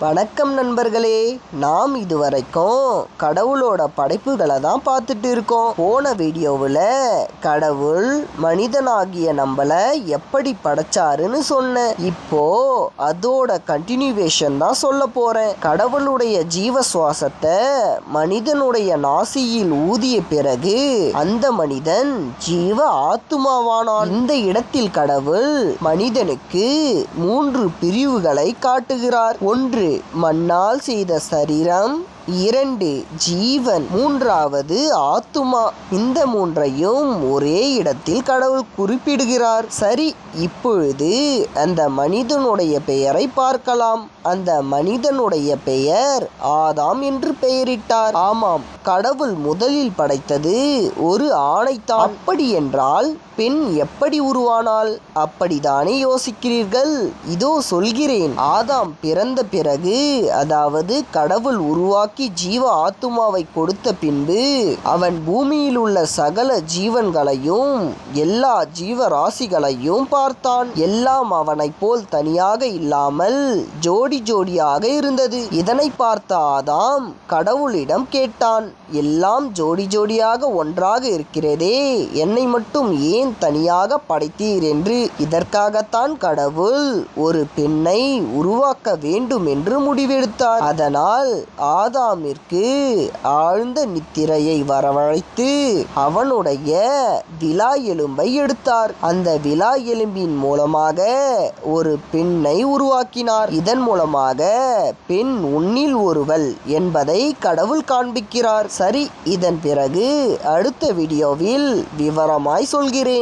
வணக்கம் நண்பர்களே, நாம் இதுவரைக்கும் கடவுளோட படைப்புகளை தான் பார்த்துட்டு இருக்கோம். போன வீடியோவில் கடவுள் மனிதனாகிய நம்மளை எப்படி படைச்சாருன்னு சொன்னேன். இப்போ அதோட கண்டினியூவேஷன் தான் சொல்ல போறேன். கடவுளுடைய ஜீவ சுவாசத்தை மனிதனுடைய நாசியில் ஊதிய பிறகு அந்த மனிதன் ஜீவ ஆத்துமாவானான். இந்த இடத்தில் கடவுள் மனிதனுக்கு 3 பிரிவுகளை காட்டுகிறார். 1 மண்ணால் செய்த சரீரம், 2 ஜீவன், 3வது ஆத்துமா. இந்த 3ஐயும் ஒரே இடத்தில் கடவுள் குறிப்பிடுகிறார். சரி, இப்பொழுது அந்த மனிதனுடைய பெயரை பார்க்கலாம். அந்த மனிதனுடைய பெயர் ஆதாம் என்று பெயரிட்டார். ஆமாம், கடவுள் முதலில் படைத்தது ஒரு ஆணைத்தான். அப்படி என்றால் பெண் எப்படி உருவானால்? அப்படித்தானே யோசிக்கிறீர்கள்? இதோ சொல்கிறேன். ஆதாம் பிறந்த பிறகு, அதாவது கடவுள் உருவாக்கி ஜீவ ஆத்துமாவை கொடுத்த பின்பு, அவன் பூமியில் உள்ள சகல ஜீவன்களையும் எல்லா ஜீவராசிகளையும் பார்த்தான். எல்லாம் அவனைப் போல் தனியாக இல்லாமல் ஜோடி ஜோடியாக இருந்தது. இதனை பார்த்த ஆதாம் கடவுளிடம் கேட்டான், எல்லாம் ஜோடி ஜோடியாக ஒன்றாக இருக்கிறதே, என்னை மட்டும் ஏன் தனியாக படைத்தீர் என்று. இதற்காகத்தான் கடவுள் ஒரு பெண்ணை உருவாக்க வேண்டும் என்று முடிவெடுத்தார். அதனால் ஆதாமிற்கு ஆழ்ந்த நித்திரையை வரவழைத்து அவனுடைய விலா எலும்பை எடுத்தார். அந்த விலா எலும்பின் மூலமாக ஒரு பெண்ணை உருவாக்கினார். இதன் மூலமாக பெண் உன்னில் ஒருவள் என்பதை கடவுள் காண்பிக்கிறார். சரி, இதன் பிறகு அடுத்த வீடியோவில் விவரமாய் சொல்கிறேன்.